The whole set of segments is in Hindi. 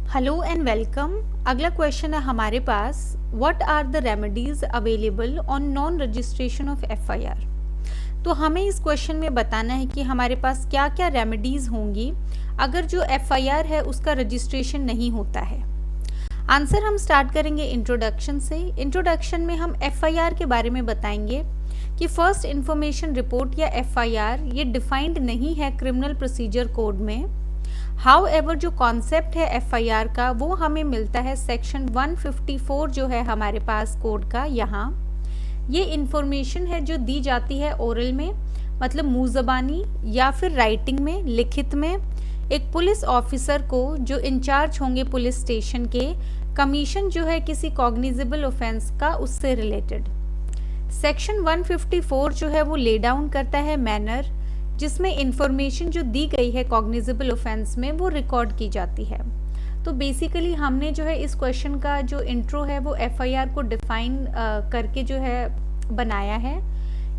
Hello and welcome. अगला क्वेश्चन है हमारे पास, what are the remedies available on non registration of FIR. तो हमें इस क्वेश्चन में बताना है कि हमारे पास क्या क्या रेमेडीज होंगी अगर जो एफआईआर है उसका रजिस्ट्रेशन नहीं होता है। आंसर हम स्टार्ट करेंगे इंट्रोडक्शन से। इंट्रोडक्शन में हम एफआईआर के बारे में बताएंगे कि फर्स्ट इन्फॉर्मेशन रिपोर्ट या एफआईआर ये डिफाइंड नहीं है क्रिमिनल प्रोसीजर कोड में। हाउएवर जो कॉन्सेप्ट है एफआईआर का वो हमें मिलता है सेक्शन 154 जो है हमारे पास कोड का। यहाँ ये इंफॉर्मेशन है जो दी जाती है ओरल में, मतलब मुँह ज़बानी या फिर राइटिंग में, लिखित में, एक पुलिस ऑफिसर को जो इंचार्ज होंगे पुलिस स्टेशन के, कमीशन जो है किसी कॉग्निजेबल ऑफेंस का उससे रिलेटेड। सेक्शन 154 जो है वो ले डाउन करता है मैनर जिसमें इंफॉर्मेशन जो दी गई है कॉग्निजेबल ऑफेंस में वो रिकॉर्ड की जाती है। तो बेसिकली हमने जो है इस क्वेश्चन का जो इंट्रो है वो एफआईआर को डिफाइन करके जो है बनाया है।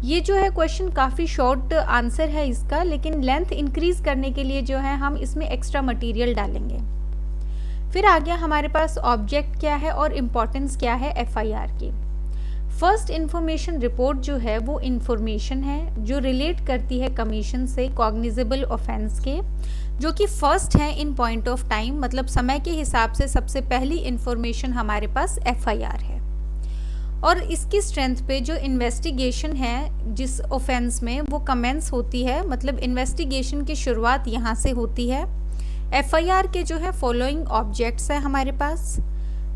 ये जो है क्वेश्चन काफ़ी शॉर्ट आंसर है इसका, लेकिन लेंथ इंक्रीज करने के लिए जो है हम इसमें एक्स्ट्रा मटेरियल डालेंगे। फिर आ गया हमारे पास ऑब्जेक्ट क्या है और इम्पोर्टेंस क्या है एफआईआर की। फर्स्ट इन्फॉर्मेशन रिपोर्ट जो है वो इन्फॉर्मेशन है जो रिलेट करती है कमीशन से कॉग्निजेबल ऑफेंस के, जो कि फर्स्ट है इन पॉइंट ऑफ टाइम, मतलब समय के हिसाब से सबसे पहली इन्फॉर्मेशन हमारे पास एफआईआर है। और इसकी स्ट्रेंथ पे जो इन्वेस्टिगेशन है जिस ऑफेंस में वो कमेंस होती है, मतलब इन्वेस्टिगेशन की शुरुआत यहाँ से होती है। एफआईआर के जो है फॉलोइंग ऑब्जेक्ट्स है हमारे पास।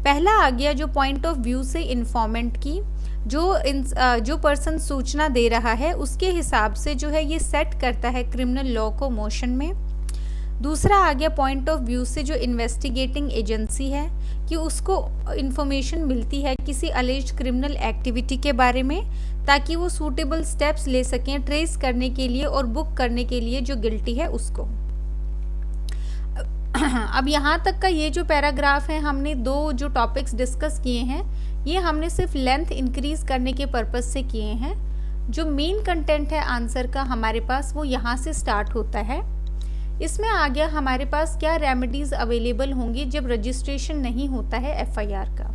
पहला आ गया जो पॉइंट ऑफ व्यू से इन्फॉर्मेंट की, जो पर्सन सूचना दे रहा है उसके हिसाब से जो है ये सेट करता है क्रिमिनल लॉ को मोशन में। दूसरा आ गया पॉइंट ऑफ व्यू से जो इन्वेस्टिगेटिंग एजेंसी है कि उसको इन्फॉर्मेशन मिलती है किसी अलेज्ड क्रिमिनल एक्टिविटी के बारे में, ताकि वो सूटेबल स्टेप्स ले सकें ट्रेस करने के लिए और बुक करने के लिए जो गिल्टी है उसको। अब यहाँ तक का ये जो पैराग्राफ है हमने दो जो टॉपिक्स डिस्कस किए हैं ये हमने सिर्फ लेंथ इंक्रीज करने के पर्पस से किए हैं। जो मेन कंटेंट है आंसर का हमारे पास वो यहाँ से स्टार्ट होता है। इसमें आ गया हमारे पास क्या रेमेडीज अवेलेबल होंगी जब रजिस्ट्रेशन नहीं होता है एफआईआर का।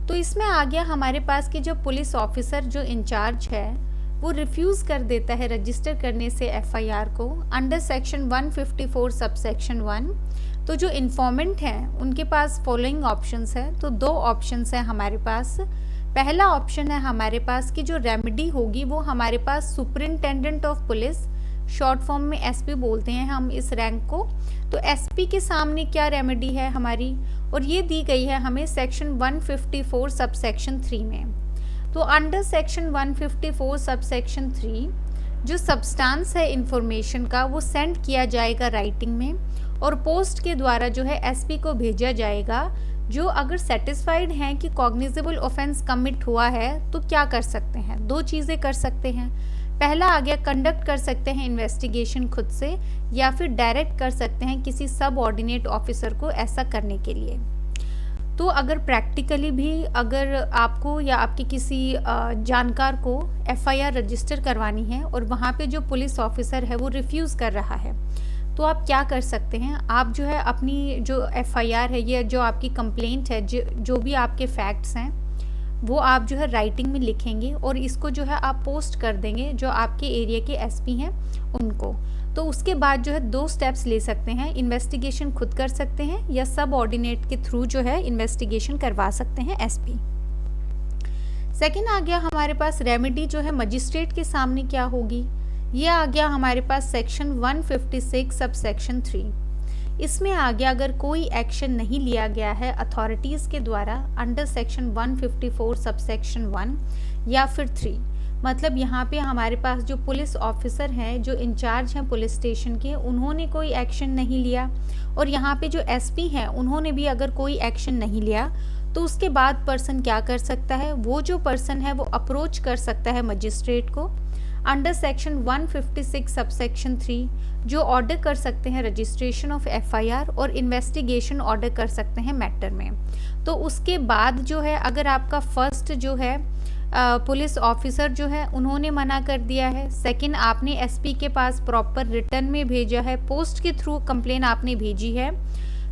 तो इसमें आ गया हमारे पास कि जब पुलिस ऑफिसर जो इंचार्ज है वो रिफ्यूज़ कर देता है रजिस्टर करने से एफआईआर को अंडर सेक्शन 154 सबसेक्शन 1, तो जो इन्फॉर्मेंट हैं उनके पास फॉलोइंग ऑप्शंस है। तो दो ऑप्शंस हैं हमारे पास। पहला ऑप्शन है हमारे पास कि जो रेमेडी होगी वो हमारे पास superintendent of police, short form में एसपी बोलते हैं हम इस रैंक को, तो एसपी के सामने क्या रेमेडी है हमारी, और ये दी गई है हमें सेक्शन 154 सबसेक्शन 3 में। तो अंडर सेक्शन 154 सबसेक्शन 3 जो सब्सटेंस है इंफॉर्मेशन का वो सेंड किया जाएगा राइटिंग में और पोस्ट के द्वारा जो है एसपी को भेजा जाएगा, जो अगर सेटिस्फाइड हैं कि कॉग्निजेबल ऑफेंस कमिट हुआ है तो क्या कर सकते हैं, दो चीज़ें कर सकते हैं। पहला आ गया कंडक्ट कर सकते हैं इन्वेस्टिगेशन खुद से, या फिर डायरेक्ट कर सकते हैं किसी सब ऑर्डिनेट ऑफिसर को ऐसा करने के लिए। तो अगर प्रैक्टिकली भी अगर आपको या आपके किसी जानकार को एफआईआर रजिस्टर करवानी है और वहाँ पे जो पुलिस ऑफिसर है वो रिफ्यूज़ कर रहा है, तो आप क्या कर सकते हैं, आप जो है अपनी जो एफआईआर है या जो आपकी कंप्लेंट है, जो भी आपके फैक्ट्स हैं वो आप जो है राइटिंग में लिखेंगे और इसको जो है आप पोस्ट कर देंगे जो आपके एरिया के एसपी हैं उनको। तो उसके बाद जो है दो स्टेप्स ले सकते हैं, इन्वेस्टिगेशन खुद कर सकते हैं या सब ऑर्डिनेट के थ्रू जो है इन्वेस्टिगेशन करवा सकते हैं एसपी। सेकंड आ गया हमारे पास रेमेडी जो है मजिस्ट्रेट के सामने क्या होगी, ये आ गया हमारे पास सेक्शन 156 सबसेक्शन 3। इसमें आ गया अगर कोई एक्शन नहीं लिया गया है अथॉरिटीज़ के द्वारा अंडर सेक्शन 154 सबसेक्शन 1 या फिर 3, मतलब यहाँ पे हमारे पास जो पुलिस ऑफिसर हैं जो इंचार्ज हैं पुलिस स्टेशन के, उन्होंने कोई एक्शन नहीं लिया और यहाँ पे जो एसपी हैं उन्होंने भी अगर कोई एक्शन नहीं लिया, तो उसके बाद पर्सन क्या कर सकता है, वो जो पर्सन है वो अप्रोच कर सकता है मजिस्ट्रेट को अंडर सेक्शन 156 सबसेक्शन 3, जो ऑर्डर कर सकते हैं रजिस्ट्रेशन ऑफ एफआईआर और इन्वेस्टिगेशन ऑर्डर कर सकते हैं मैटर में। तो उसके बाद जो है अगर आपका फर्स्ट जो है पुलिस ऑफिसर जो है उन्होंने मना कर दिया है, सेकंड आपने एसपी के पास प्रॉपर रिटर्न में भेजा है, पोस्ट के थ्रू कंप्लेन आपने भेजी है,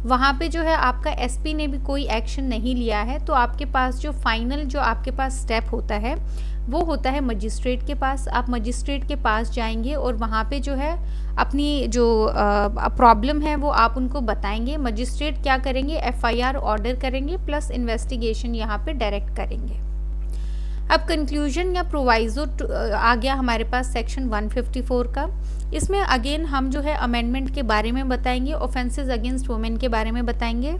वहाँ पे जो है आपका एसपी ने भी कोई एक्शन नहीं लिया है, तो आपके पास जो फाइनल जो आपके पास स्टेप होता है वो होता है मजिस्ट्रेट के पास। आप मजिस्ट्रेट के पास जाएंगे और वहाँ पे जो है अपनी जो प्रॉब्लम है वो आप उनको बताएंगे। मजिस्ट्रेट क्या करेंगे, एफआईआर ऑर्डर करेंगे प्लस इन्वेस्टिगेशन यहाँ पे डायरेक्ट करेंगे। अब कंक्लूजन या प्रोवाइजो आ गया हमारे पास सेक्शन 154 का। इसमें अगेन हम जो है अमेंडमेंट के बारे में बताएंगे, ऑफेंसेस अगेंस्ट वुमेन के बारे में बताएंगे।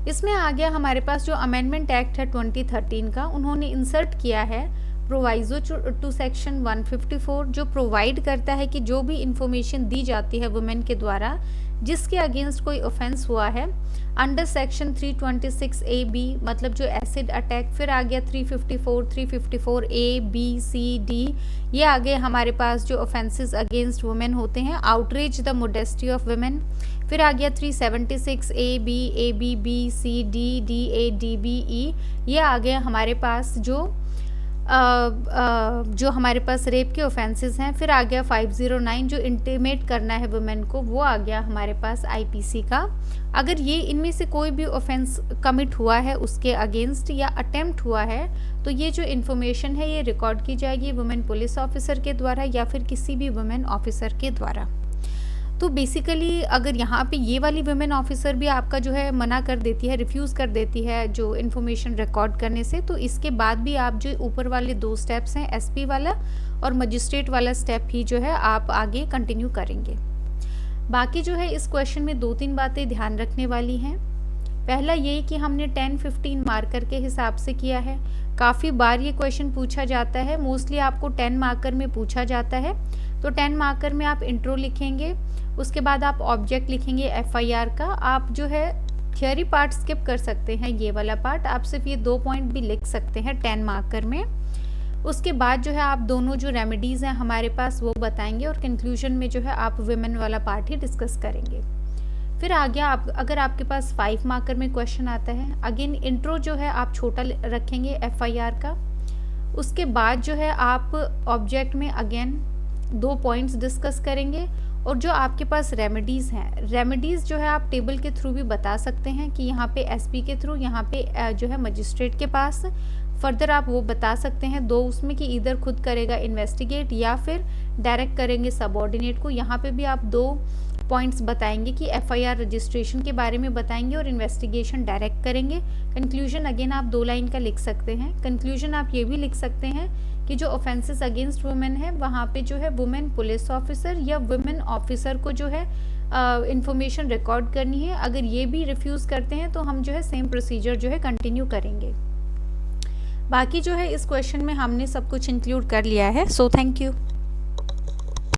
इसमें आ गया हमारे पास जो अमेंडमेंट एक्ट है 2013 का, उन्होंने इंसर्ट किया है प्रोवाइजो टू सेक्शन 154, जो प्रोवाइड करता है कि जो भी इंफॉर्मेशन दी जाती है वुमेन के द्वारा जिसके अगेंस्ट कोई ऑफेंस हुआ है अंडर सेक्शन 326A-B, मतलब जो एसिड अटैक, फिर आ गया 354A, B, C, D, ये आ गए हमारे पास जो ऑफेंसेस अगेंस्ट वुमेन होते हैं, outreach the modesty of women, फिर आ गया 376A-B, A-B, B, C, D, D-A, D-B, E, ये आ गया हमारे पास जो हमारे पास रेप के ऑफेंसेस हैं। फिर आ गया 509 जो इंटीमेट करना है वुमेन को, वो आ गया हमारे पास आईपीसी का। अगर ये इनमें से कोई भी ऑफेंस कमिट हुआ है उसके अगेंस्ट या अटेम्प्ट हुआ है तो ये जो इन्फॉर्मेशन है ये रिकॉर्ड की जाएगी वुमेन पुलिस ऑफिसर के द्वारा या फिर किसी भी वुमेन ऑफिसर के द्वारा। तो बेसिकली अगर यहाँ पे ये वाली वुमेन ऑफिसर भी आपका जो है मना कर देती है, रिफ्यूज़ कर देती है जो इन्फॉर्मेशन रिकॉर्ड करने से, तो इसके बाद भी आप जो ऊपर वाले 2 स्टेप्स हैं, एसपी वाला और मजिस्ट्रेट वाला स्टेप ही जो है आप आगे कंटिन्यू करेंगे। बाकी जो है इस क्वेश्चन में 2-3 बातें ध्यान रखने वाली हैं। पहला ये कि हमने 10-15 मार्कर के हिसाब से किया है। काफ़ी बार ये क्वेश्चन पूछा जाता है, मोस्टली आपको 10 मार्कर में पूछा जाता है। तो 10 मार्कर में आप इंट्रो लिखेंगे, उसके बाद आप ऑब्जेक्ट लिखेंगे एफआईआर का। आप जो है थियोरी पार्ट स्किप कर सकते हैं, ये वाला पार्ट आप सिर्फ ये 2 पॉइंट भी लिख सकते हैं 10 मार्कर में। उसके बाद जो है आप दोनों जो रेमेडीज़ हैं हमारे पास वो बताएंगे और कंक्लूजन में जो है आप वुमेन वाला पार्ट ही डिस्कस करेंगे। फिर आ गया अगर आपके पास 5 मार्कर में क्वेश्चन आता है, अगेन इंट्रो जो है आप छोटा रखेंगे एफआईआर का। उसके बाद जो है आप ऑब्जेक्ट में अगेन 2 पॉइंट्स डिस्कस करेंगे और जो आपके पास रेमेडीज़ हैं, रेमेडीज़ जो है आप टेबल के थ्रू भी बता सकते हैं कि यहाँ पे एसपी के थ्रू, यहाँ पे जो है मजिस्ट्रेट के पास फर्दर आप वो बता सकते हैं 2 उसमें कि इधर खुद करेगा इन्वेस्टिगेट या फिर डायरेक्ट करेंगे सबऑर्डिनेट को। यहाँ पे भी आप 2 पॉइंट्स बताएंगे कि एफआईआर रजिस्ट्रेशन के बारे में बताएंगे और इन्वेस्टिगेशन डायरेक्ट करेंगे। कंक्लूजन अगेन आप 2 लाइन का लिख सकते हैं। कंक्लूजन आप ये भी लिख सकते हैं कि जो ऑफेंसेस अगेंस्ट वुमेन है वहाँ पे जो है वुमेन पुलिस ऑफिसर या वुमेन ऑफिसर को जो है इंफॉर्मेशन रिकॉर्ड करनी है। अगर ये भी रिफ्यूज़ करते हैं तो हम जो है सेम प्रोसीजर जो है कंटिन्यू करेंगे। बाकी जो है इस क्वेश्चन में हमने सब कुछ इंक्लूड कर लिया है। So thank you.